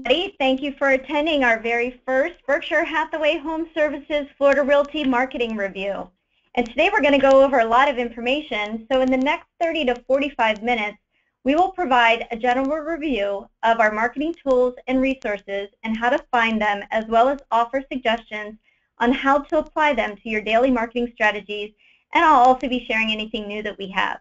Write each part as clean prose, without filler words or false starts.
everybody. Thank you for attending our very first Berkshire Hathaway Home Services Florida Realty Marketing Review. And today we're going to go over a lot of information. So in the next 30 to 45 minutes, we will provide a general review of our marketing tools and resources and how to find them, as well as offer suggestions on how to apply them to your daily marketing strategies. And I'll also be sharing anything new that we have.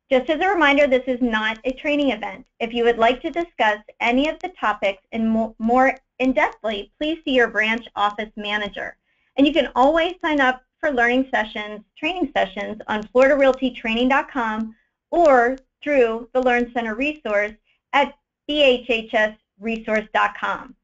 Just as a reminder, this is not a training event. If you would like to discuss any of the topics in more in-depthly, please see your branch office manager. And you can always sign up for learning sessions, training sessions on floridarealtytraining.com or through the Learn Center resource at BHHSresource.com.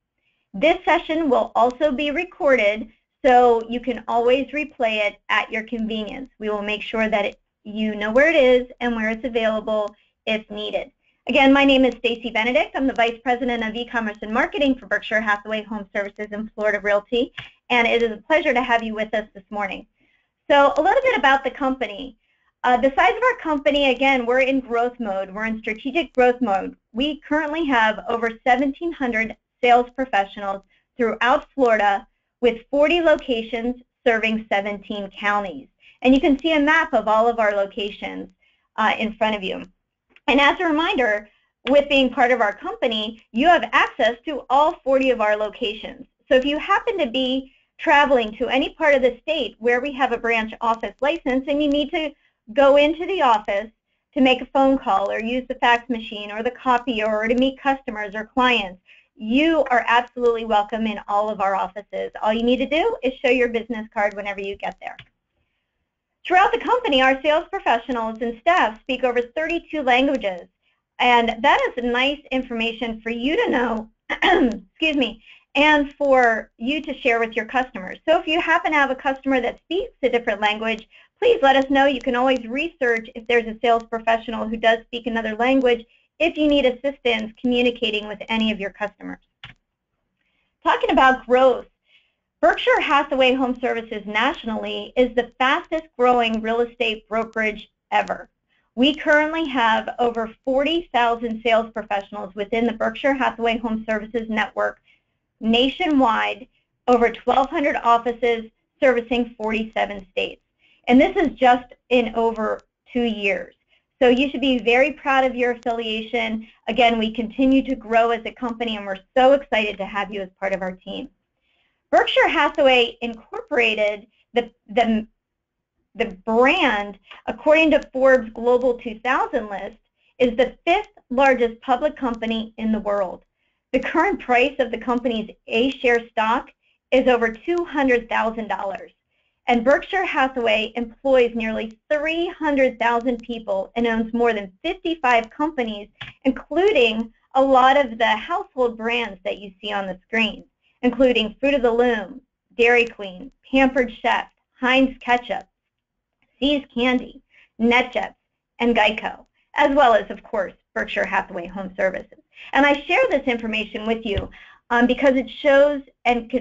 This session will also be recorded, so you can always replay it at your convenience. We will make sure that you know where it is and where it's available if needed. Again, my name is Stacy Benedict. I'm the Vice President of E-commerce and Marketing for Berkshire Hathaway Home Services and Florida Realty, and it is a pleasure to have you with us this morning. So a little bit about the company. The size of our company, again, we're in growth mode. We're in strategic growth mode. We currently have over 1,700 sales professionals throughout Florida with 40 locations serving 17 counties. And you can see a map of all of our locations in front of you. And as a reminder, with being part of our company, you have access to all 40 of our locations. So if you happen to be traveling to any part of the state where we have a branch office license and you need to go into the office to make a phone call or use the fax machine or the copier or to meet customers or clients, you are absolutely welcome in all of our offices. All you need to do is show your business card whenever you get there. Throughout the company, our sales professionals and staff speak over 32 languages, and that is nice information for you to know, excuse me, and for you to share with your customers. So if you happen to have a customer that speaks a different language, please let us know. You can always research if there's a sales professional who does speak another language if you need assistance communicating with any of your customers. Talking about growth, Berkshire Hathaway Home Services nationally is the fastest growing real estate brokerage ever. We currently have over 40,000 sales professionals within the Berkshire Hathaway Home Services network nationwide, over 1,200 offices servicing 47 states. And this is just in over 2 years. So you should be very proud of your affiliation. Again, we continue to grow as a company, and we're so excited to have you as part of our team. Berkshire Hathaway Incorporated, the brand, according to Forbes Global 2000 list, is the 5th largest public company in the world. The current price of the company's A-share stock is over $200,000. And Berkshire Hathaway employs nearly 300,000 people and owns more than 55 companies, including a lot of the household brands that you see on the screen, including Fruit of the Loom, Dairy Queen, Pampered Chef, Heinz Ketchup, See's Candy, NetJets, and Geico, as well as, of course, Berkshire Hathaway Home Services. And I share this information with you because it shows and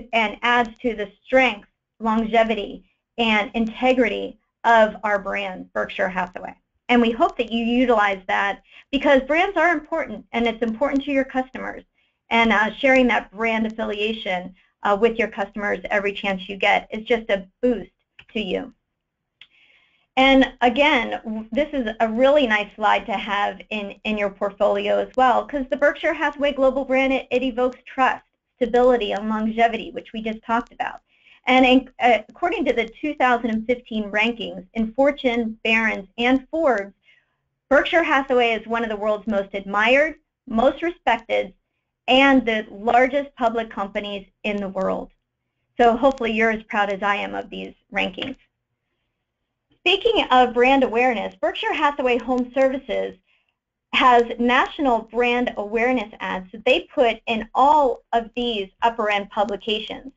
adds to the strength, longevity, and integrity of our brand, Berkshire Hathaway. And we hope that you utilize that because brands are important, and it's important to your customers. And sharing that brand affiliation with your customers every chance you get is just a boost to you. And again, this is a really nice slide to have in your portfolio as well, because the Berkshire Hathaway Global brand, it evokes trust, stability, and longevity, which we just talked about. And according to the 2015 rankings in Fortune, Barron's, and Forbes, Berkshire Hathaway is one of the world's most admired, most respected, and the largest public companies in the world. So hopefully you're as proud as I am of these rankings. Speaking of brand awareness, Berkshire Hathaway Home Services has national brand awareness ads that they put in all of these upper-end publications,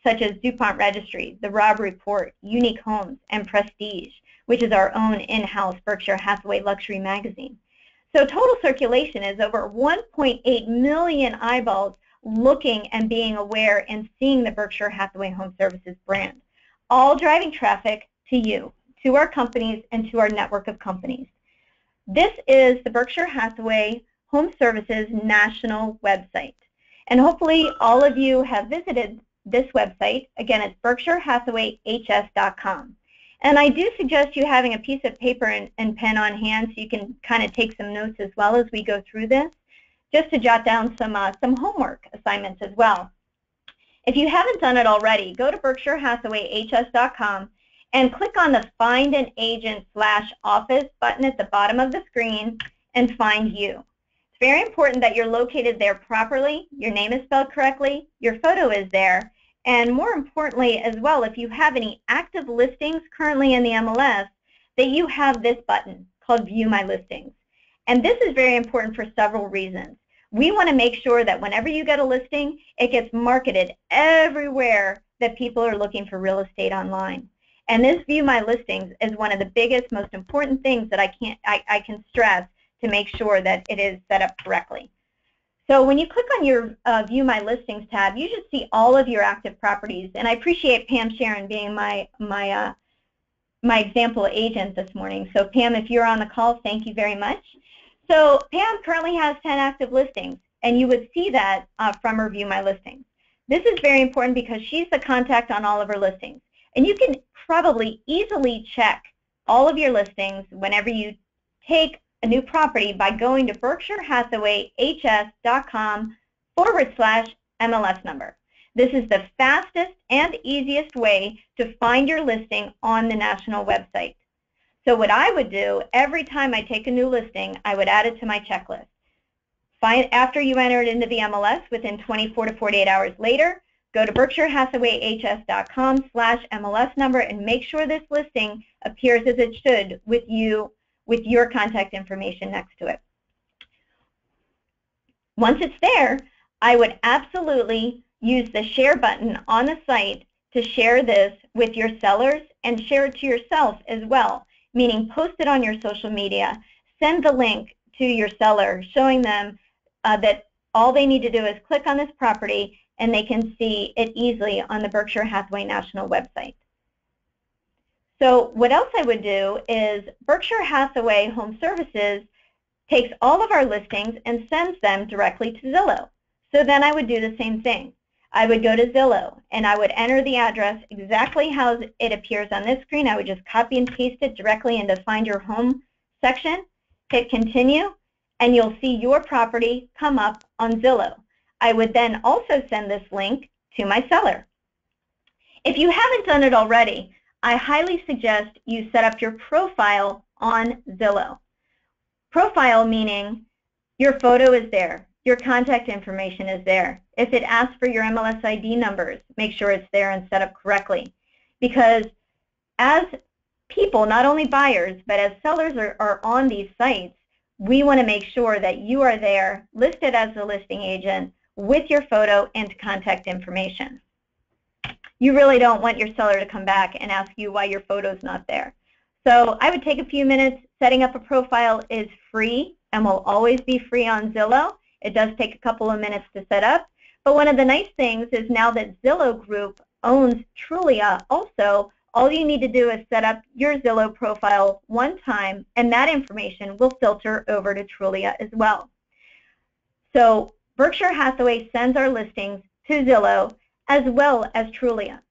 such as DuPont Registry, The Robb Report, Unique Homes, and Prestige, which is our own in-house Berkshire Hathaway luxury magazine. So total circulation is over 1.8 million eyeballs looking and being aware and seeing the Berkshire Hathaway Home Services brand, all driving traffic to you, to our companies, and to our network of companies. This is the Berkshire Hathaway Home Services national website. And hopefully all of you have visited this website. Again, it's BerkshireHathawayHS.com. And I do suggest you having a piece of paper and pen on hand so you can kind of take some notes as well as we go through this, just to jot down some homework assignments as well. If you haven't done it already, go to BerkshireHathawayHS.com and click on the Find an Agent /Office button at the bottom of the screen and find you. It's very important that you're located there properly, your name is spelled correctly, your photo is there, and more importantly as well, if you have any active listings currently in the MLS, that you have this button called View My Listings. And this is very important for several reasons. We want to make sure that whenever you get a listing, it gets marketed everywhere that people are looking for real estate online. And this View My Listings is one of the biggest, most important things that I can stress to make sure that it is set up correctly. So when you click on your View My Listings tab, you should see all of your active properties. And I appreciate Pam Sharon being my example agent this morning. So Pam, if you're on the call, thank you very much. So Pam currently has 10 active listings, and you would see that from her View My Listings. This is very important because she's the contact on all of her listings. And you can probably easily check all of your listings whenever you take a new property by going to BerkshireHathawayHS.com/MLS number. This is the fastest and easiest way to find your listing on the national website. So what I would do every time I take a new listing, I would add it to my checklist. After you enter it into the MLS, within 24 to 48 hours later, go to BerkshireHathawayHS.com/MLS number and make sure this listing appears as it should with your contact information next to it. Once it's there, I would absolutely use the share button on the site to share this with your sellers and share it to yourself as well, meaning post it on your social media, send the link to your seller showing them that all they need to do is click on this property and they can see it easily on the Berkshire Hathaway National website. So what else I would do is Berkshire Hathaway HomeServices takes all of our listings and sends them directly to Zillow. So then I would do the same thing. I would go to Zillow and I would enter the address exactly how it appears on this screen. I would just copy and paste it directly into Find Your Home section, hit continue, and you'll see your property come up on Zillow. I would then also send this link to my seller. If you haven't done it already, I highly suggest you set up your profile on Zillow. Profile meaning your photo is there, your contact information is there. If it asks for your MLS ID numbers, make sure it's there and set up correctly. Because as people, not only buyers, but as sellers are on these sites, we want to make sure that you are there, listed as the listing agent, with your photo and contact information. You really don't want your seller to come back and ask you why your photo's not there. So I would take a few minutes. Setting up a profile is free and will always be free on Zillow. It does take a couple of minutes to set up. But one of the nice things is now that Zillow Group owns Trulia also, all you need to do is set up your Zillow profile one time, and that information will filter over to Trulia as well. So Berkshire Hathaway sends our listings to Zillow as well as Trulia.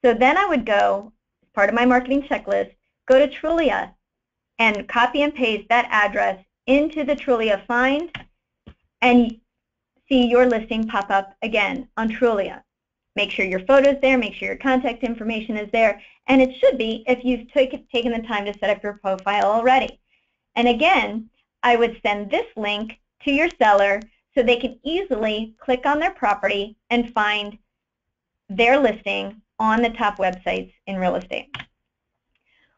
So then I would go, as part of my marketing checklist, go to Trulia and copy and paste that address into the Trulia find and see your listing pop up again on Trulia. Make sure your photo's there, make sure your contact information is there, and it should be if you've taken the time to set up your profile already. And again, I would send this link to your seller so they can easily click on their property and find their listing on the top websites in real estate.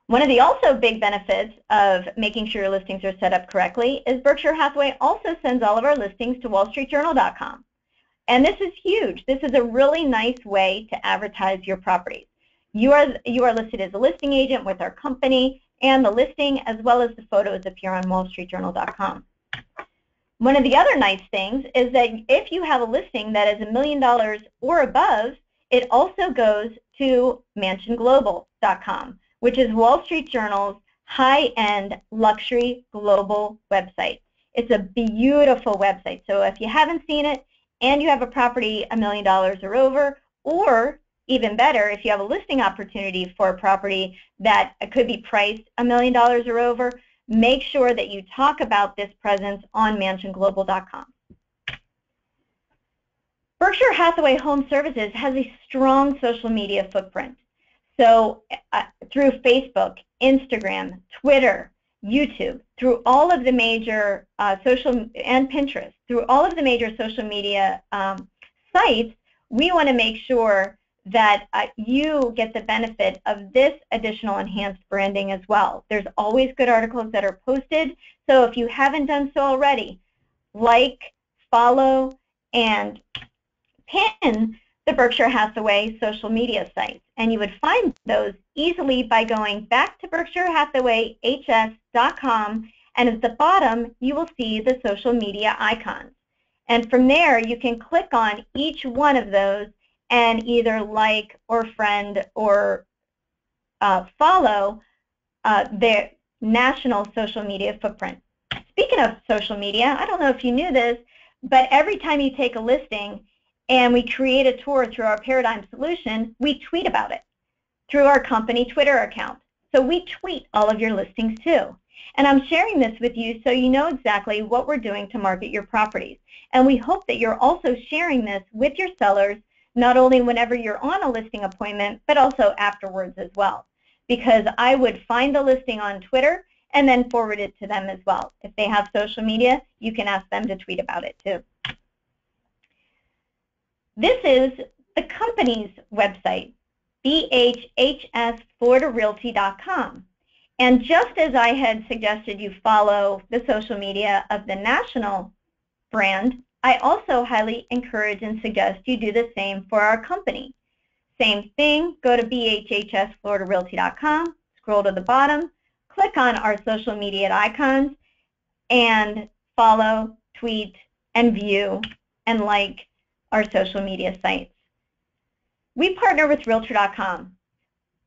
One of the also big benefits of making sure your listings are set up correctly is Berkshire Hathaway also sends all of our listings to WallStreetJournal.com. And this is huge. This is a really nice way to advertise your properties. You are listed as a listing agent with our company, and the listing as well as the photos appear on WallStreetJournal.com. One of the other nice things is that if you have a listing that is $1 million or above, it also goes to MansionGlobal.com, which is Wall Street Journal's high-end luxury global website. It's a beautiful website. So if you haven't seen it, and you have a property $1 million or over, or even better, if you have a listing opportunity for a property that could be priced $1 million or over, make sure that you talk about this presence on mansionglobal.com. Berkshire Hathaway HomeServices has a strong social media footprint. So through Facebook, Instagram, Twitter, YouTube, through all of the major and Pinterest, through all of the major social media sites, we want to make sure that you get the benefit of this additional enhanced branding as well. There's always good articles that are posted, so if you haven't done so already, like, follow, and pin the Berkshire Hathaway social media sites. And you would find those easily by going back to BerkshireHathawayHS.com, and at the bottom you will see the social media icons. And from there you can click on each one of those and either like or friend or follow their national social media footprint. Speaking of social media, I don't know if you knew this, but every time you take a listing and we create a tour through our Paradym solution, we tweet about it through our company Twitter account. So we tweet all of your listings too. And I'm sharing this with you so you know exactly what we're doing to market your properties. And we hope that you're also sharing this with your sellers, not only whenever you're on a listing appointment, but also afterwards as well. Because I would find the listing on Twitter and then forward it to them as well. If they have social media, you can ask them to tweet about it too. This is the company's website, BHHSFloridaRealty.com. And just as I had suggested you follow the social media of the national brand, I also highly encourage and suggest you do the same for our company. Same thing, go to BHHSFloridaRealty.com, scroll to the bottom, click on our social media icons, and follow, tweet, and view, and like our social media sites. We partner with Realtor.com.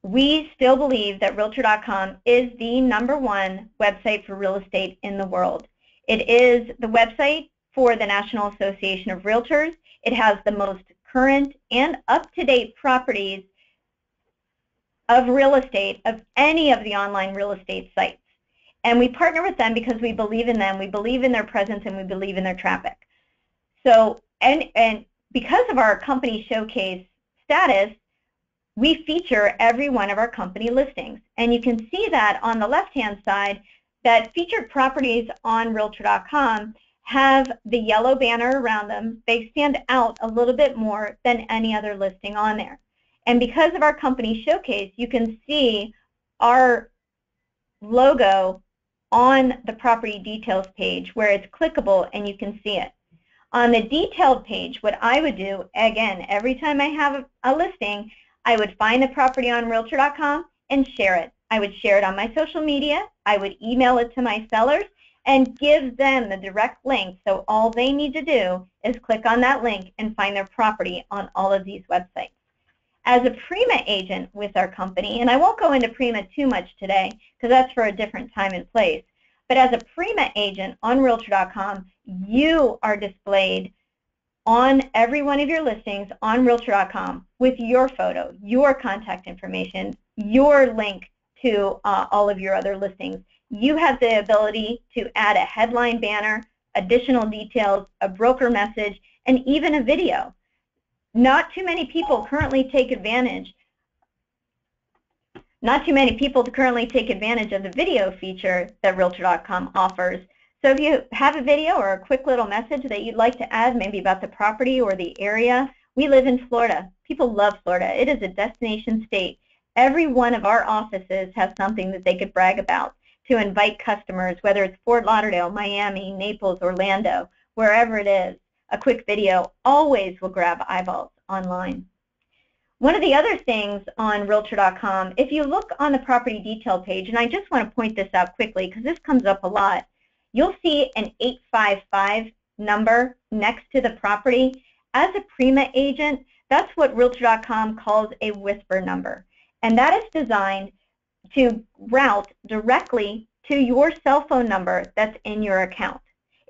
We still believe that Realtor.com is the #1 website for real estate in the world. It is the website for the National Association of Realtors. It has the most current and up-to-date properties of real estate of any of the online real estate sites. And we partner with them because we believe in them, we believe in their presence, and we believe in their traffic. So, and because of our company showcase status, we feature every one of our company listings. And you can see that on the left-hand side that featured properties on Realtor.com have the yellow banner around them. They stand out a little bit more than any other listing on there. And because of our company showcase, you can see our logo on the property details page where it's clickable and you can see it. On the detailed page, what I would do, again, every time I have a listing, I would find the property on Realtor.com and share it. I would share it on my social media, I would email it to my sellers, and give them the direct link, so all they need to do is click on that link and find their property on all of these websites. As a Prima agent with our company, and I won't go into Prima too much today because that's for a different time and place, but as a Prima agent on Realtor.com, you are displayed on every one of your listings on Realtor.com with your photo, your contact information, your link to all of your other listings. You have the ability to add a headline banner, additional details, a broker message, and even a video. Not too many people currently take advantage of the video feature that Realtor.com offers. So if you have a video or a quick little message that you'd like to add, maybe about the property or the area, we live in Florida. People love Florida. It is a destination state. Every one of our offices has something that they could brag about to invite customers, whether it's Fort Lauderdale, Miami, Naples, Orlando, wherever it is. A quick video always will grab eyeballs online. One of the other things on Realtor.com, if you look on the property detail page, and I just want to point this out quickly because this comes up a lot, you'll see an 855 number next to the property. As a Prima agent, that's what Realtor.com calls a whisper number. And that is designed to route directly to your cell phone number that's in your account.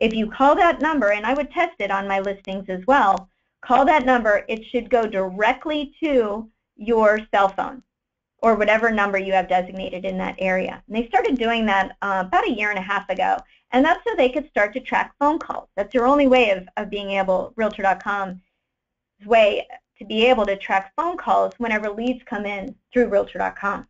If you call that number, and I would test it on my listings as well, call that number, it should go directly to your cell phone or whatever number you have designated in that area. And they started doing that about a year and a half ago, and that's so they could start to track phone calls. That's your only way of being able, Realtor.com's way to be able to track phone calls whenever leads come in through Realtor.com.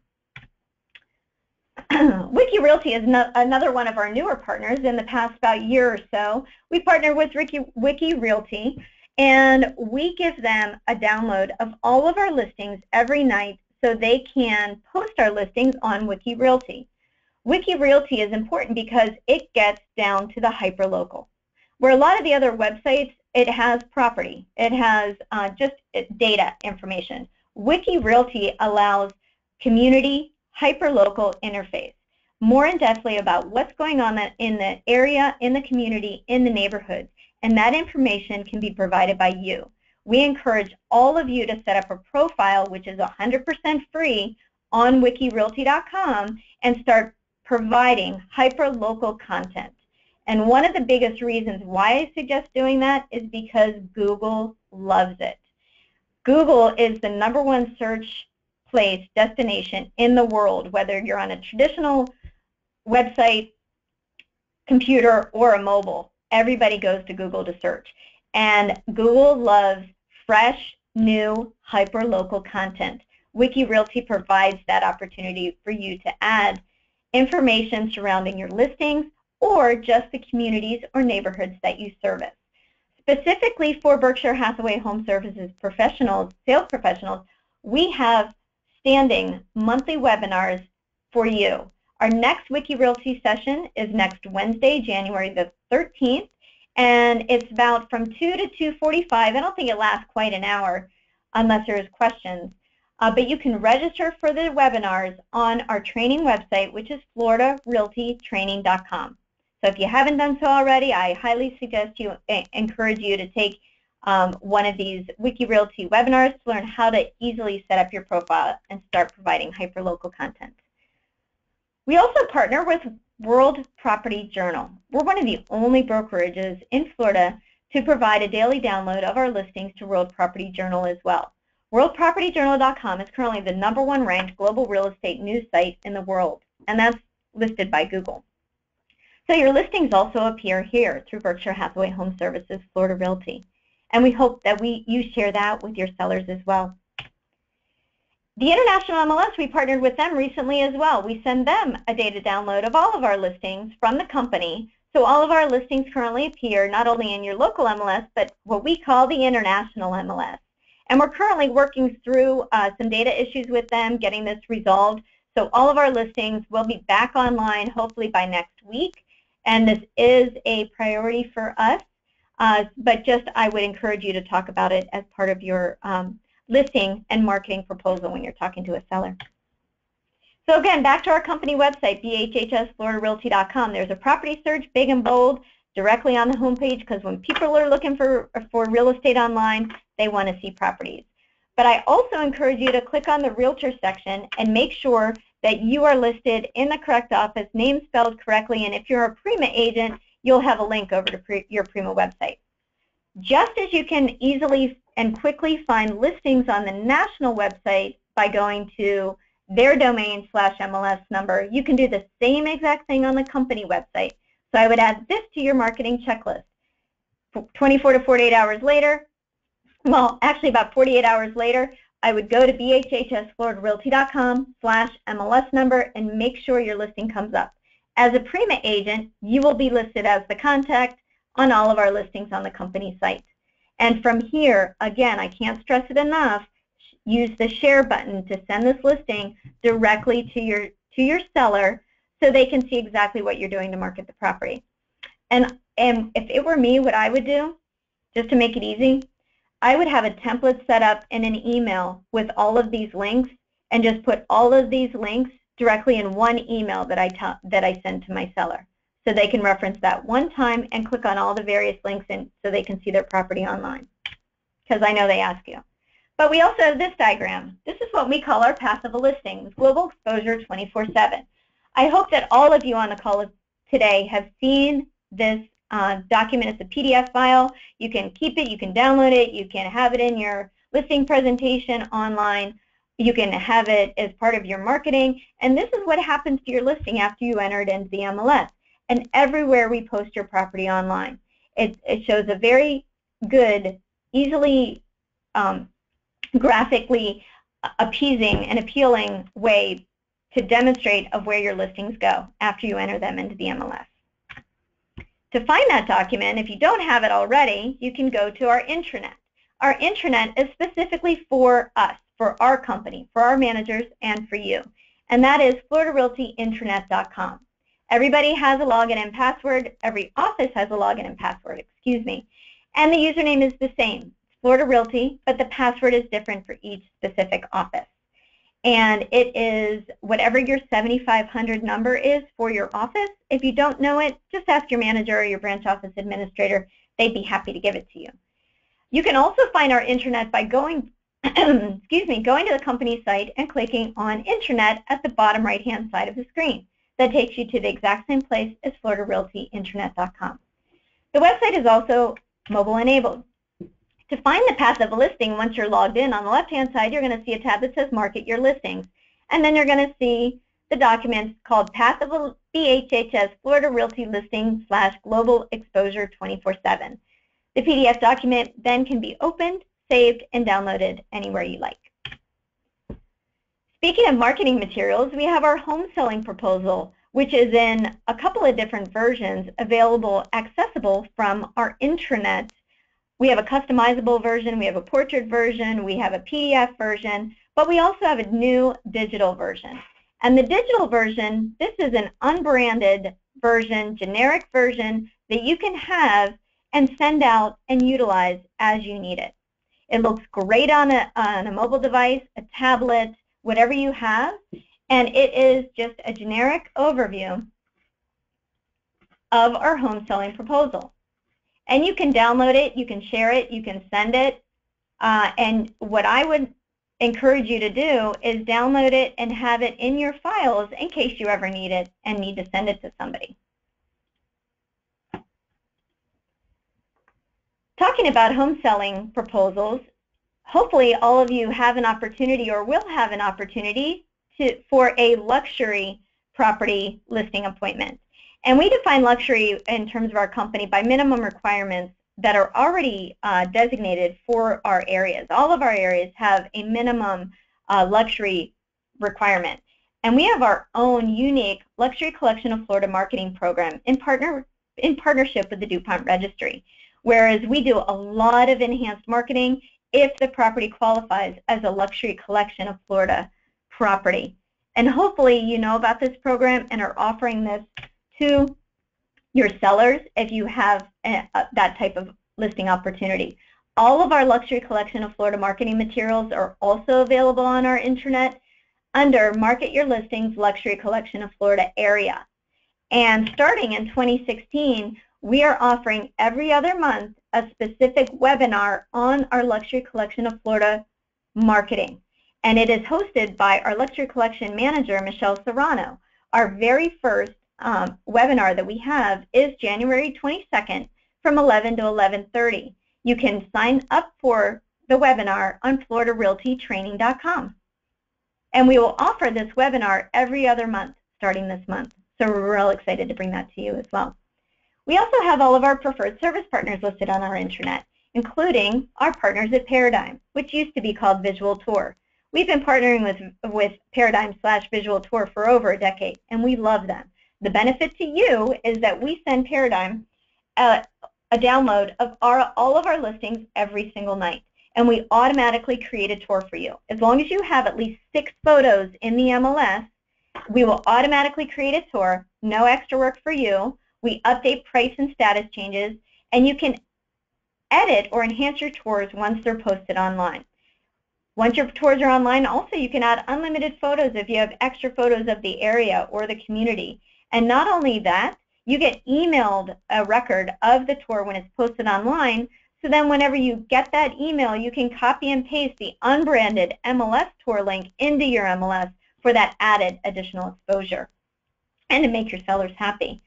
Wiki Realty is another one of our newer partners. In the past about year or so, we partnered with Wiki Realty, and we give them a download of all of our listings every night so they can post our listings on Wiki Realty. Wiki Realty is important because it gets down to the hyperlocal. Where a lot of the other websites, it has property, it has just data information. Wiki Realty allows community, hyperlocal interface, more in-depthly about what's going on in the area, in the community, in the neighborhood, and that information can be provided by you. We encourage all of you to set up a profile, which is 100% free, on wikirealty.com and start providing hyperlocal content. And one of the biggest reasons why I suggest doing that is because Google loves it. Google is the #1 search place destination in the world, whether you're on a traditional website, computer, or a mobile. Everybody goes to Google to search. And Google loves fresh, new, hyperlocal content. Wiki Realty provides that opportunity for you to add information surrounding your listings or just the communities or neighborhoods that you service. Specifically for Berkshire Hathaway HomeServices professionals, sales professionals, we have standing monthly webinars for you. Our next Wiki Realty session is next Wednesday, January the 13th, and it's about from 2 to 2:45. I don't think it lasts quite an hour unless there's questions. But you can register for the webinars on our training website, which is floridarealtytraining.com. So if you haven't done so already, I highly encourage you to take one of these Wiki Realty webinars to learn how to easily set up your profile and start providing hyperlocal content. We also partner with World Property Journal. We're one of the only brokerages in Florida to provide a daily download of our listings to World Property Journal as well. WorldPropertyJournal.com is currently the #1 ranked global real estate news site in the world, and that's listed by Google. So your listings also appear here through Berkshire Hathaway HomeServices Florida Realty, and we hope that you share that with your sellers as well. The International MLS, we partnered with them recently as well. We send them a data download of all of our listings from the company, so all of our listings currently appear not only in your local MLS, but what we call the International MLS. And we're currently working through some data issues with them, getting this resolved. So all of our listings will be back online hopefully by next week. And this is a priority for us, but just I would encourage you to talk about it as part of your listing and marketing proposal when you're talking to a seller. So again, back to our company website, BHHSFloridaRealty.com. There's a property search, big and bold, directly on the homepage, because when people are looking for real estate online, they want to see properties. But I also encourage you to click on the Realtor section and make sure that you are listed in the correct office, name spelled correctly, and if you're a Prima agent, you'll have a link over to your Prima website. Just as you can easily and quickly find listings on the national website by going to their domain /MLS number, you can do the same exact thing on the company website. So I would add this to your marketing checklist. 24 to 48 hours later, well, actually about 48 hours later, I would go to BHHSFloridaRealty.com /MLS number and make sure your listing comes up. As a Prima agent, you will be listed as the contact on all of our listings on the company site. And from here, again, I can't stress it enough, use the share button to send this listing directly to your seller so they can see exactly what you're doing to market the property. And if it were me, what I would do, just to make it easy, I would have a template set up in an email with all of these links and just put all of these links directly in one email that I send to my seller. So they can reference that one time and click on all the various links in so they can see their property online. Because I know they ask you. But we also have this diagram. This is what we call our path of a listing with global exposure 24/7. I hope that all of you on the call today have seen this document. It's a PDF file. You can keep it, you can download it, you can have it in your listing presentation online, you can have it as part of your marketing, and this is what happens to your listing after you enter it into the MLS. And everywhere we post your property online, it shows a very good, easily graphically appeasing and appealing way to demonstrate of where your listings go after you enter them into the MLS. To find that document, if you don't have it already, you can go to our intranet. Our intranet is specifically for us, for our company, for our managers, and for you. And that is FloridaRealtyIntranet.com. Everybody has a login and password. Every office has a login and password, excuse me. And the username is the same, Florida Realty, but the password is different for each specific office. And it is whatever your 7500 number is for your office. If you don't know it, just ask your manager or your branch office administrator. They'd be happy to give it to you. You can also find our intranet by going, excuse me, going to the company site and clicking on intranet at the bottom right-hand side of the screen. That takes you to the exact same place as FloridaRealtyIntranet.com. The website is also mobile enabled. To find the path of a listing, once you're logged in, on the left-hand side, you're going to see a tab that says Market Your Listings. And then you're going to see the document called Path of a BHHS Florida Realty Listing / Global Exposure 24/7. The PDF document then can be opened, saved, and downloaded anywhere you like. Speaking of marketing materials, we have our home selling proposal, which is in a couple of different versions available, accessible from our intranet. We have a customizable version, we have a portrait version, we have a PDF version, but we also have a new digital version. And the digital version, this is an unbranded version, generic version that you can have and send out and utilize as you need it. It looks great on a mobile device, a tablet, whatever you have, and it is just a generic overview of our home selling proposal. And you can download it, you can share it, you can send it, and what I would encourage you to do is download it and have it in your files in case you ever need it and need to send it to somebody. Talking about home selling proposals, hopefully all of you have an opportunity or will have an opportunity for a luxury property listing appointment. And we define luxury in terms of our company by minimum requirements that are already designated for our areas. All of our areas have a minimum luxury requirement. And we have our own unique Luxury Collection of Florida marketing program in partnership with the DuPont Registry, whereas we do a lot of enhanced marketing if the property qualifies as a Luxury Collection of Florida property. And hopefully you know about this program and are offering this to your sellers if you have that type of listing opportunity. All of our Luxury Collection of Florida marketing materials are also available on our intranet under Market Your Listings Luxury Collection of Florida area. And starting in 2016, we are offering every other month a specific webinar on our Luxury Collection of Florida marketing. And it is hosted by our Luxury Collection Manager, Michelle Serrano. Our very first webinar that we have is January 22nd from 11 to 11:30. You can sign up for the webinar on FloridaRealtyTraining.com. And we will offer this webinar every other month starting this month. So we're real excited to bring that to you as well. We also have all of our preferred service partners listed on our intranet, including our partners at Paradym, which used to be called Visual Tour. We've been partnering with Paradym / Visual Tour for over a decade, and we love them. The benefit to you is that we send Paradym a download of all of our listings every single night, and we automatically create a tour for you. As long as you have at least 6 photos in the MLS, we will automatically create a tour, no extra work for you. We update price and status changes, and you can edit or enhance your tours once they're posted online. Once your tours are online, also you can add unlimited photos if you have extra photos of the area or the community. And not only that, you get emailed a record of the tour when it's posted online, so then whenever you get that email, you can copy and paste the unbranded MLS tour link into your MLS for that added additional exposure and to make your sellers happy.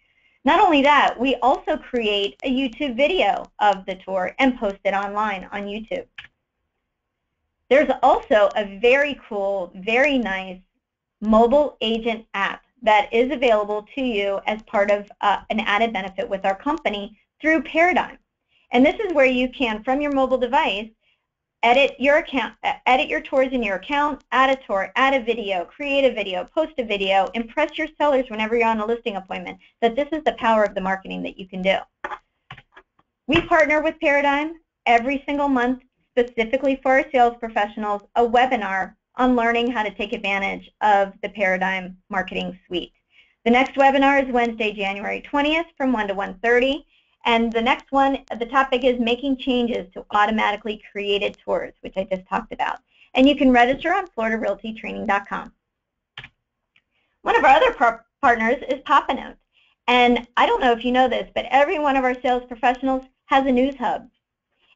Not only that, we also create a YouTube video of the tour and post it online on YouTube. There's also a very cool, very nice mobile agent app that is available to you as part of an added benefit with our company through Paradym. And this is where you can, from your mobile device, edit your tours in your account, add a tour, add a video, create a video, post a video, impress your sellers whenever you're on a listing appointment, that this is the power of the marketing that you can do. We partner with Paradym every single month, specifically for our sales professionals, a webinar on learning how to take advantage of the Paradym marketing suite. The next webinar is Wednesday, January 20th from 1 to 1:30. And the next one, the topic is making changes to automatically created tours, which I just talked about. And you can register on FloridaRealtyTraining.com. One of our other partners is Paradym. And I don't know if you know this, but every one of our sales professionals has a news hub.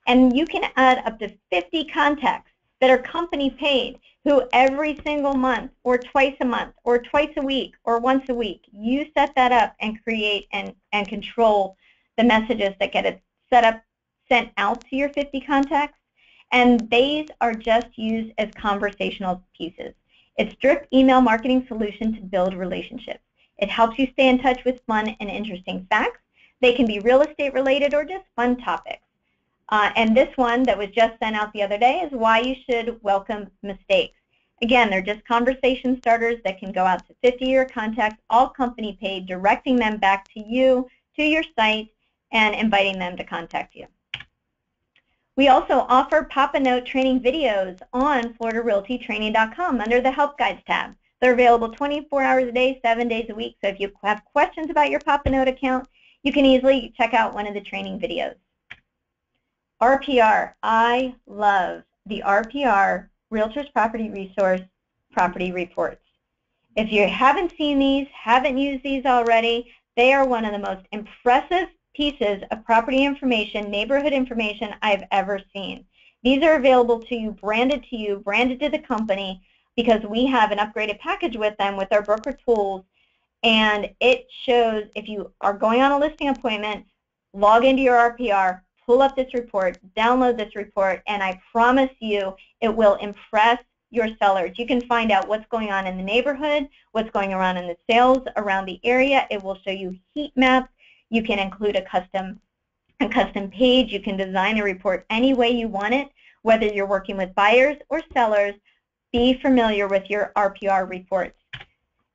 And you can add up to 50 contacts that are company paid who every single month or twice a month or twice a week or once a week, you set that up and create and control the messages that get sent out to your 50 contacts, and these are just used as conversational pieces. It's drip email marketing solution to build relationships. It helps you stay in touch with fun and interesting facts. They can be real estate related or just fun topics. And this one that was just sent out the other day is why you should welcome mistakes. Again, they're just conversation starters that can go out to 50 of your contacts, all company paid, directing them back to you, to your site, and inviting them to contact you. We also offer Pop-a Note training videos on FloridaRealtyTraining.com under the Help Guides tab. They're available 24 hours a day, 7 days a week, so if you have questions about your Pop-a Note account, you can easily check out one of the training videos. RPR. I love the RPR, Realtors Property Resource Property Reports. If you haven't seen these, haven't used these already, they are one of the most impressive pieces of property information, neighborhood information I've ever seen. These are available to you, branded to the company, because we have an upgraded package with them with our broker tools, and it shows if you are going on a listing appointment, log into your RPR, pull up this report, download this report, and I promise you it will impress your sellers. You can find out what's going on in the neighborhood, what's going on in the sales around the area. It will show you heat maps. You can include a custom page. You can design a report any way you want it, whether you're working with buyers or sellers. Be familiar with your RPR reports.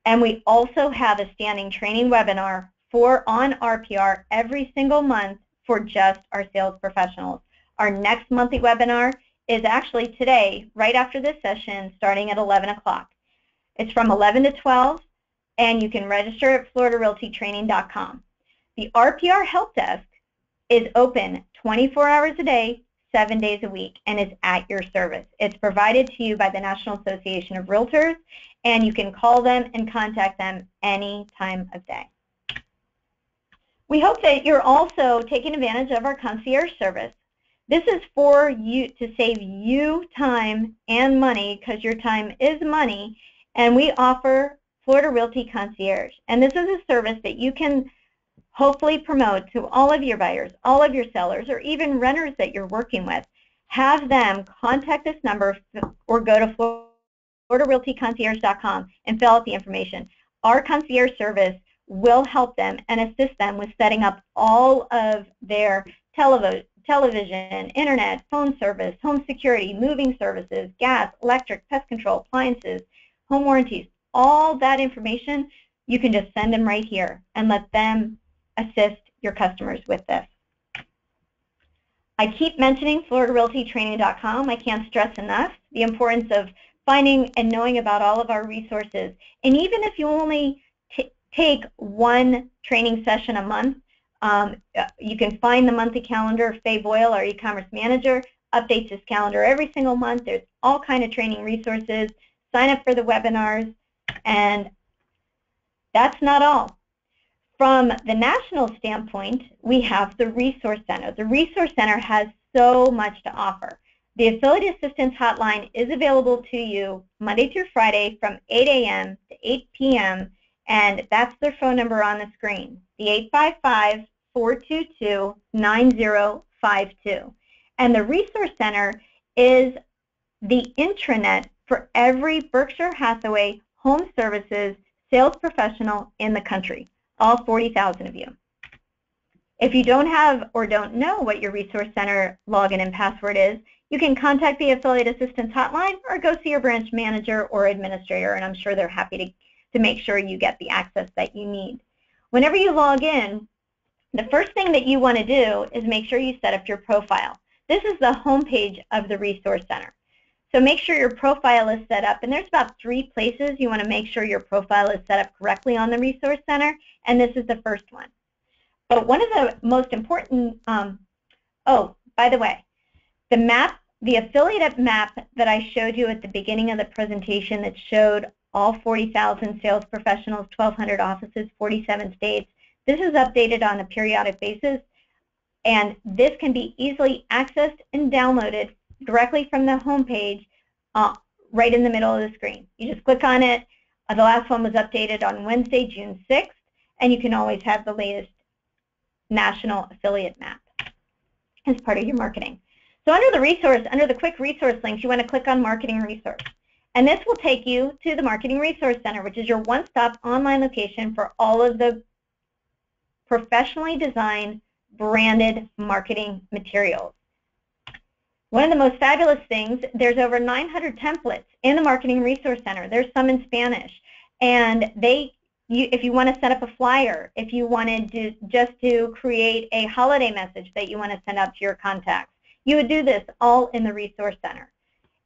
And we also have a standing training webinar on RPR every single month for just our sales professionals. Our next monthly webinar is actually today, right after this session, starting at 11 o'clock. It's from 11 to 12, and you can register at FloridaRealtyTraining.com. The RPR Help Desk is open 24 hours a day, 7 days a week, and is at your service. It's provided to you by the National Association of Realtors, and you can call them and contact them any time of day. We hope that you're also taking advantage of our concierge service. This is for you to save you time and money, because your time is money, and we offer Florida Realty Concierge. And this is a service that you can hopefully promote to all of your buyers, all of your sellers, or even renters that you're working with. Have them contact this number or go to FloridaRealtyConcierge.com and fill out the information. Our concierge service will help them and assist them with setting up all of their television, internet, phone service, home security, moving services, gas, electric, pest control, appliances, home warranties. All that information, you can just send them right here and let them assist your customers with this. I keep mentioning FloridaRealtyTraining.com. I can't stress enough the importance of finding and knowing about all of our resources. And even if you only take one training session a month, you can find the monthly calendar. Faye Boyle, our e-commerce manager, updates this calendar every single month. There's all kinds of training resources. Sign up for the webinars, and that's not all. From the national standpoint, we have the Resource Center. The Resource Center has so much to offer. The Affiliate Assistance Hotline is available to you Monday through Friday from 8 a.m. to 8 p.m. And that's their phone number on the screen, the 855-422-9052. And the Resource Center is the intranet for every Berkshire Hathaway Home Services sales professional in the country, all 40,000 of you. If you don't have or don't know what your Resource Center login and password is, you can contact the Affiliate Assistance Hotline or go see your branch manager or administrator, and I'm sure they're happy to make sure you get the access that you need. Whenever you log in, the first thing that you want to do is make sure you set up your profile. This is the home page of the Resource Center. So make sure your profile is set up, and there's about 3 places you want to make sure your profile is set up correctly on the Resource Center, and this is the first one. But one of the most important, oh, by the way, the map, the affiliate map that I showed you at the beginning of the presentation that showed all 40,000 sales professionals, 1,200 offices, 47 states, this is updated on a periodic basis, and this can be easily accessed and downloaded directly from the home page right in the middle of the screen. You just click on it. The last one was updated on Wednesday, June 6th, and you can always have the latest national affiliate map as part of your marketing. So under the resource, under the quick resource links, you want to click on Marketing Resource. And this will take you to the Marketing Resource Center, which is your one-stop online location for all of the professionally designed, branded marketing materials. One of the most fabulous things, there's over 900 templates in the Marketing Resource Center. There's some in Spanish. And if you want to set up a flyer, if you wanted to just to create a holiday message that you want to send out to your contacts, you would do this all in the Resource Center.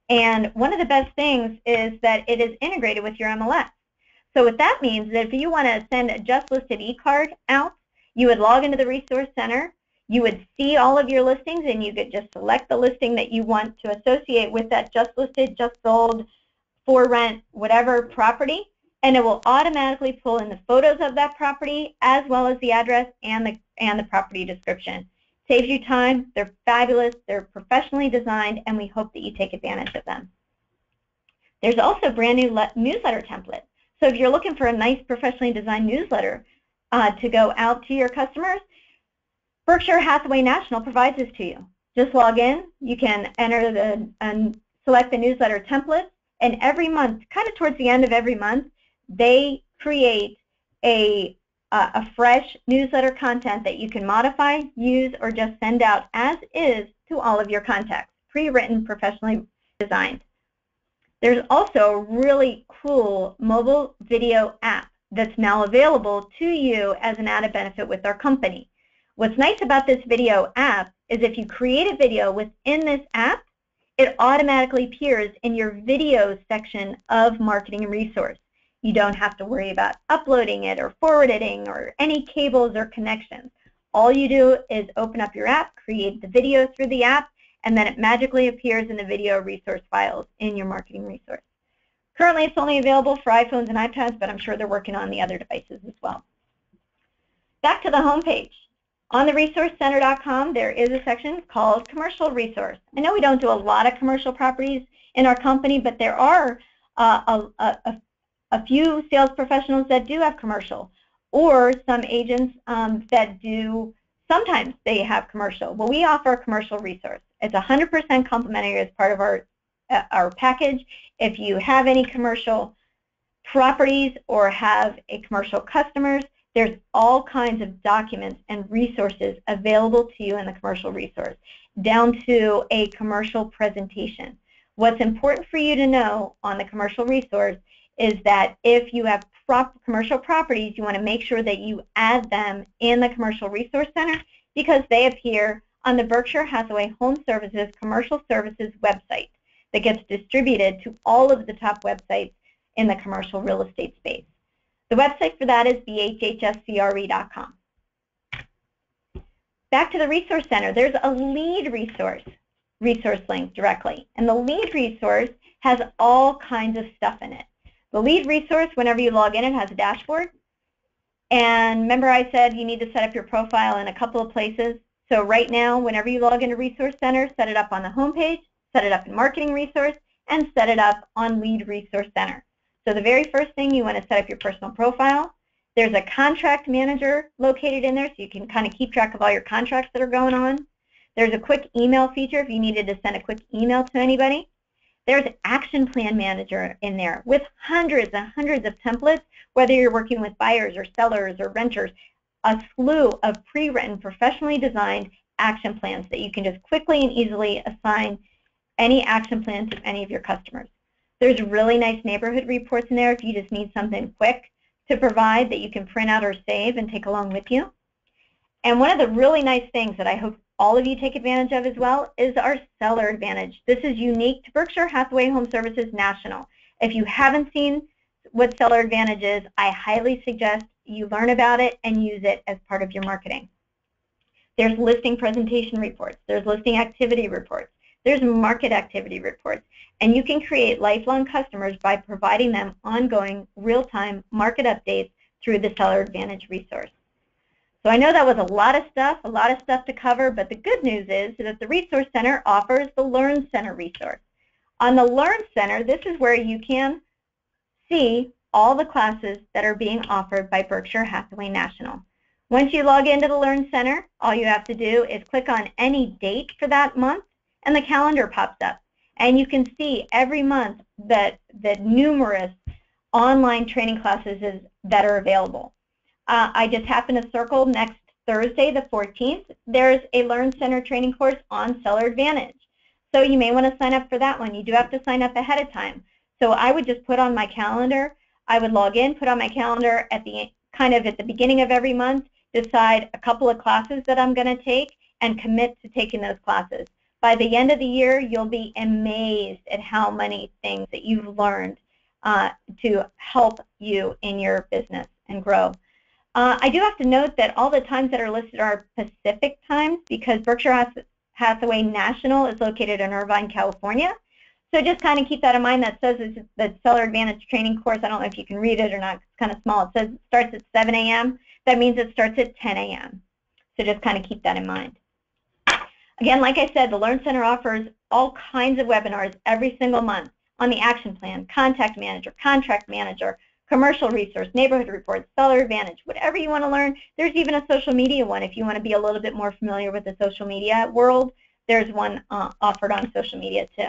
And one of the best things is that it is integrated with your MLS. So what that means is that if you want to send a just listed e-card out, you would log into the Resource Center, you would see all of your listings, and you could just select the listing that you want to associate with that just listed, just sold, for rent, whatever property, and it will automatically pull in the photos of that property as well as the address and the property description. Saves you time, they're fabulous, they're professionally designed, and we hope that you take advantage of them. There's also brand new newsletter template. So if you're looking for a nice professionally designed newsletter to go out to your customers, Berkshire Hathaway National provides this to you. Just log in, you can enter and select the newsletter template, and every month, kind of towards the end of every month, they create a fresh newsletter content that you can modify, use, or just send out as is to all of your contacts, pre-written, professionally designed. There's also a really cool mobile video app that's now available to you as an added benefit with our company. What's nice about this video app is if you create a video within this app, it automatically appears in your videos section of Marketing Resource. You don't have to worry about uploading it or forwarding or any cables or connections. All you do is open up your app, create the video through the app, and then it magically appears in the video resource files in your Marketing Resource. Currently, it's only available for iPhones and iPads, but I'm sure they're working on the other devices as well. Back to the home page. On the resourcecenter.com, there is a section called Commercial Resource. I know we don't do a lot of commercial properties in our company, but there are a few sales professionals that do have commercial, or some agents that do, sometimes they have commercial. Well, we offer a commercial resource. It's 100% complimentary as part of our package. If you have any commercial properties or have a commercial customers, there's all kinds of documents and resources available to you in the commercial resource, down to a commercial presentation. What's important for you to know on the commercial resource is that if you have commercial properties, you want to make sure that you add them in the Commercial Resource Center because they appear on the Berkshire Hathaway HomeServices Commercial Services website that gets distributed to all of the top websites in the commercial real estate space. The website for that is BHHSCRE.com. Back to the Resource Center, there's a lead resource link directly, and the lead resource has all kinds of stuff in it. The lead resource, whenever you log in, it has a dashboard. And remember I said you need to set up your profile in a couple of places. So right now, whenever you log into Resource Center, set it up on the home page, set it up in Marketing Resource, and set it up on Lead Resource Center. So the very first thing, you want to set up your personal profile. There's a contract manager located in there, so you can kind of keep track of all your contracts that are going on. There's a quick email feature if you needed to send a quick email to anybody. There's an action plan manager in there with hundreds and hundreds of templates, whether you're working with buyers or sellers or renters, a slew of pre-written, professionally designed action plans that you can just quickly and easily assign any action plan to any of your customers. There's really nice neighborhood reports in there if you just need something quick to provide that you can print out or save and take along with you. And one of the really nice things that I hope all of you take advantage of as well is our Seller Advantage. This is unique to Berkshire Hathaway HomeServices National. If you haven't seen what Seller Advantage is, I highly suggest you learn about it and use it as part of your marketing. There's listing presentation reports, there's listing activity reports, there's market activity reports, and you can create lifelong customers by providing them ongoing real-time market updates through the Seller Advantage resource. So I know that was a lot of stuff to cover, but the good news is that the Resource Center offers the Learn Center resource. On the Learn Center, this is where you can see all the classes that are being offered by Berkshire Hathaway National. Once you log into the Learn Center, all you have to do is click on any date for that month, and the calendar pops up. And you can see every month that the numerous online training classes that are available. I just happen to circle next Thursday, the 14th, there's a Learn Center training course on Seller Advantage. So you may want to sign up for that one. You do have to sign up ahead of time. So I would just put on my calendar, I would log in, put on my calendar at the beginning of every month, decide a couple of classes that I'm going to take, and commit to taking those classes. By the end of the year, you'll be amazed at how many things that you've learned to help you in your business and grow. I do have to note that all the times that are listed are Pacific times because Berkshire Hathaway National is located in Irvine, California. So just kind of keep that in mind. That says it's the Seller Advantage training course. I don't know if you can read it or not. It's kind of small. It says it starts at 7 a.m. That means it starts at 10 a.m. So just kind of keep that in mind. Again, like I said, the Learn Center offers all kinds of webinars every single month on the action plan, contact manager, contract manager, commercial resource, neighborhood reports, Seller Advantage, whatever you want to learn. There's even a social media one if you want to be a little bit more familiar with the social media world. There's one offered on social media too.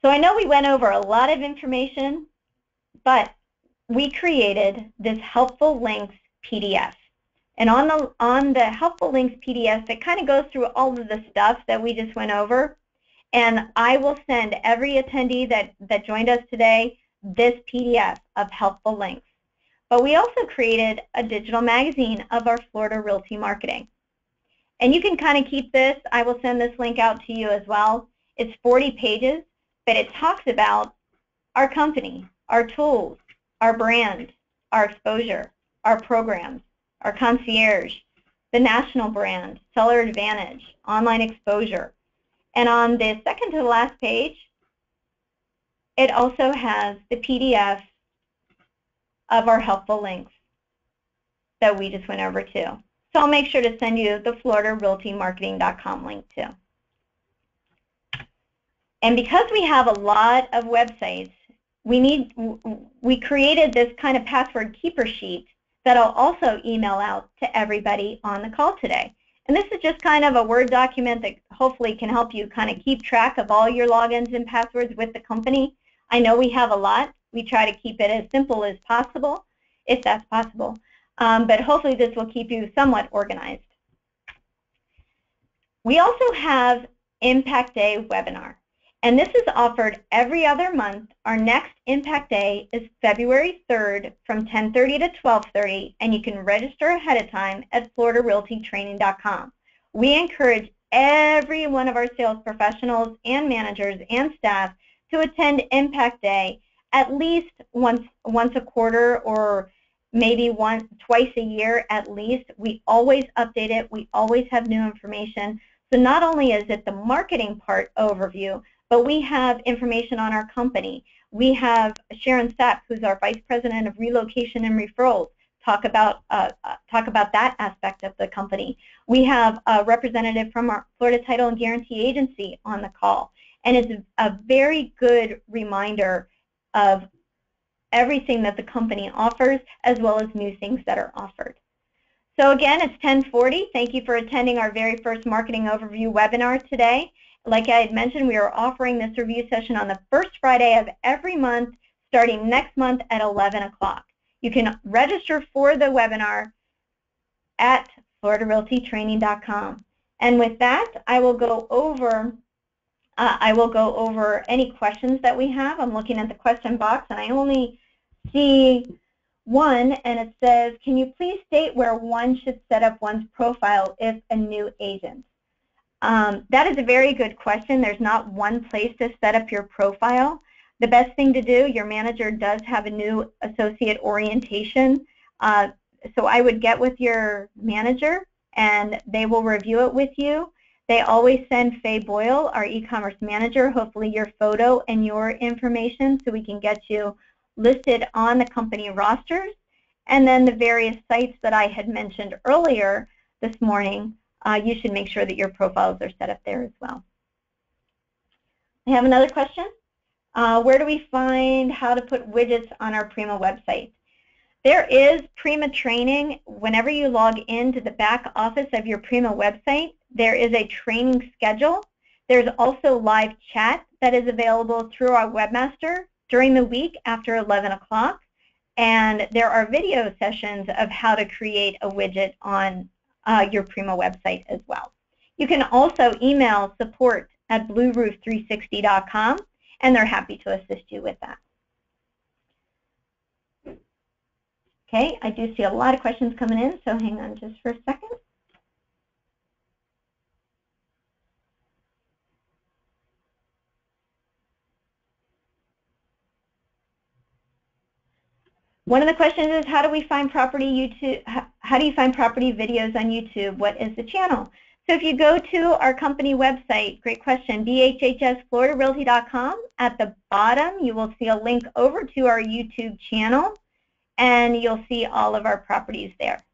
So I know we went over a lot of information, but we created this Helpful Links PDF. And on the Helpful Links PDF, it kind of goes through all of the stuff that we just went over. And I will send every attendee that joined us today this PDF of helpful links. But we also created a digital magazine of our Florida Realty marketing. And you can kind of keep this. I will send this link out to you as well. It's 40 pages, but it talks about our company, our tools, our brand, our exposure, our programs, our concierge, the national brand, Seller Advantage, online exposure. And on the second to the last page, it also has the PDF of our helpful links that we just went over too. So I'll make sure to send you the FloridaRealtyMarketing.com link too. And because we have a lot of websites, we created this kind of password keeper sheet that I'll also email out to everybody on the call today. And this is just kind of a Word document that hopefully can help you kind of keep track of all your logins and passwords with the company. I know we have a lot. We try to keep it as simple as possible, if that's possible. But hopefully this will keep you somewhat organized. We also have Impact Day webinar. And this is offered every other month. Our next Impact Day is February 3rd from 10:30 to 12:30, and you can register ahead of time at FloridaRealtyTraining.com. We encourage every one of our sales professionals and managers and staff to attend Impact Day at least once a quarter or maybe twice a year at least. We always update it. We always have new information. So not only is it the marketing part overview, but we have information on our company. We have Sharon Sapp, who's our Vice President of Relocation and Referrals, talk about that aspect of the company. We have a representative from our Florida Title and Guarantee Agency on the call. And it's a very good reminder of everything that the company offers, as well as new things that are offered. So again, it's 10:40. Thank you for attending our very first marketing overview webinar today. Like I had mentioned, we are offering this review session on the first Friday of every month, starting next month at 11 o'clock. You can register for the webinar at floridarealtytraining.com. And with that, I will go over any questions that we have. I'm looking at the question box, and I only see one, and it says, can you please state where one should set up one's profile if a new agent? That is a very good question. There's not one place to set up your profile. The best thing to do, your manager does have a new associate orientation, so I would get with your manager and they will review it with you. They always send Faye Boyle, our e-commerce manager, hopefully your photo and your information so we can get you listed on the company rosters. And then the various sites that I had mentioned earlier this morning, you should make sure that your profiles are set up there as well. I have another question. Where do we find how to put widgets on our Prima website? There is Prima training. Whenever you log into the back office of your Prima website, there is a training schedule. There's also live chat that is available through our webmaster during the week after 11 o'clock. And there are video sessions of how to create a widget on your Prima website as well. You can also email support@blueroof360.com, and they're happy to assist you with that. Okay, I do see a lot of questions coming in, so hang on just for a second. One of the questions is, how do we find property how do you find property videos on YouTube? What is the channel? So if you go to our company website, great question, BHHSFloridaRealty.com, at the bottom you will see a link over to our YouTube channel, and you'll see all of our properties there.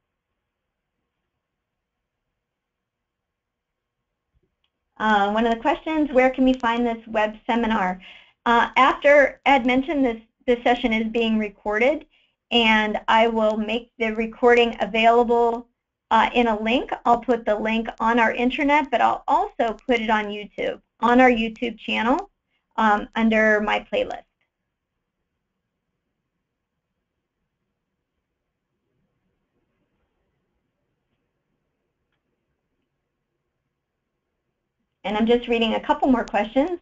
One of the questions, where can we find this web seminar? After Ed mentioned, this session is being recorded, and I will make the recording available in a link. I'll put the link on our intranet, but I'll also put it on YouTube, on our YouTube channel under my playlist. And I'm just reading a couple more questions.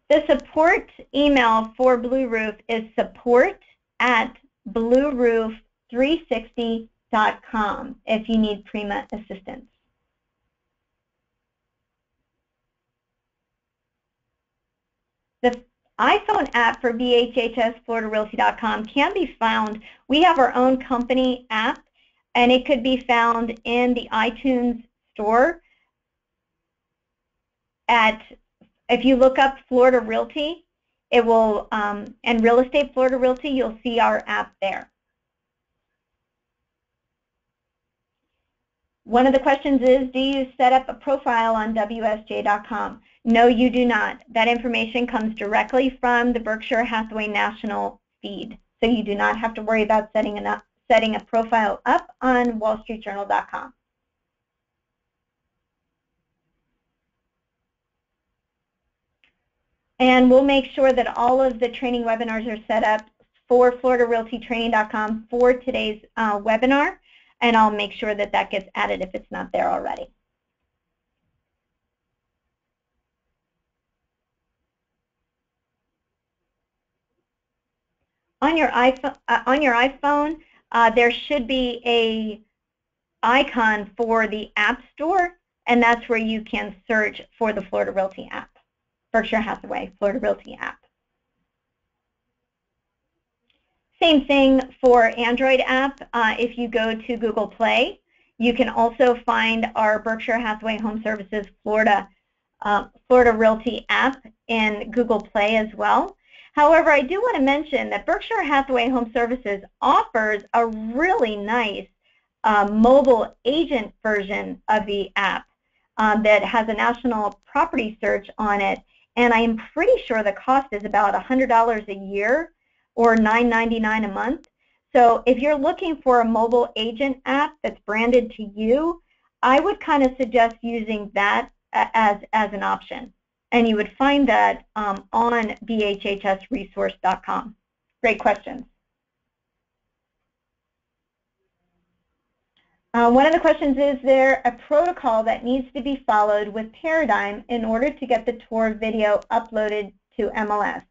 The support email for Blue Roof is support@blueroof360.com if you need Prima assistance. The iPhone app for BHHSFloridaRealty.com can be found. We have our own company app, and it could be found in the iTunes store. If you look up Florida Realty, it will, and Real Estate Florida Realty, you'll see our app there. One of the questions is, do you set up a profile on WSJ.com? No, you do not. That information comes directly from the Berkshire Hathaway National feed, so you do not have to worry about setting a profile up on WallStreetJournal.com. And we'll make sure that all of the training webinars are set up for FloridaRealtyTraining.com for today's webinar, and I'll make sure that that gets added if it's not there already. On your iPhone, there should be a icon for the App Store, and that's where you can search for the Florida Realty app. Berkshire Hathaway Florida Realty app. Same thing for Android app. If you go to Google Play, you can also find our Berkshire Hathaway HomeServices Florida Realty app in Google Play as well. However, I do want to mention that Berkshire Hathaway HomeServices offers a really nice mobile agent version of the app that has a national property search on it. and I'm pretty sure the cost is about $100 a year or $9.99 a month. So if you're looking for a mobile agent app that's branded to you, I would kind of suggest using that as an option. And you would find that on bhhsresource.com. Great questions. One of the questions is there a protocol that needs to be followed with Paradym in order to get the tour video uploaded to MLS?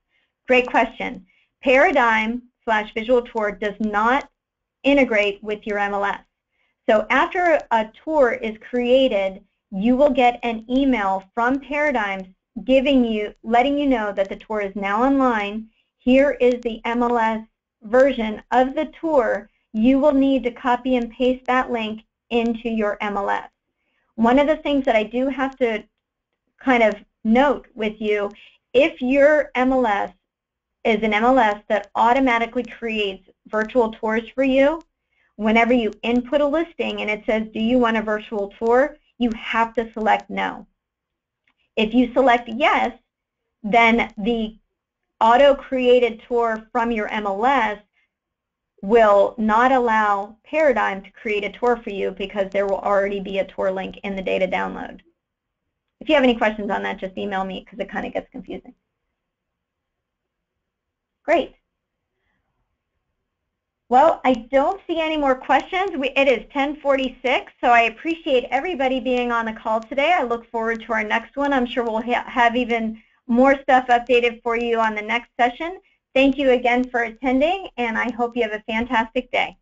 Great question. Paradym/Visual Tour does not integrate with your MLS. So after a tour is created, you will get an email from Paradym letting you know that the tour is now online. Here is the MLS version of the tour. You will need to copy and paste that link into your MLS. One of the things that I do have to kind of note with you, if your MLS is an MLS that automatically creates virtual tours for you, whenever you input a listing and it says, do you want a virtual tour, you have to select no. If you select yes, then the auto-created tour from your MLS will not allow Paradym to create a tour for you because there will already be a tour link in the data download. If you have any questions on that, just email me because it kind of gets confusing. Great. Well, I don't see any more questions. It is 10:46, so I appreciate everybody being on the call today. I look forward to our next one. I'm sure we'll have even more stuff updated for you on the next session. Thank you again for attending, and I hope you have a fantastic day.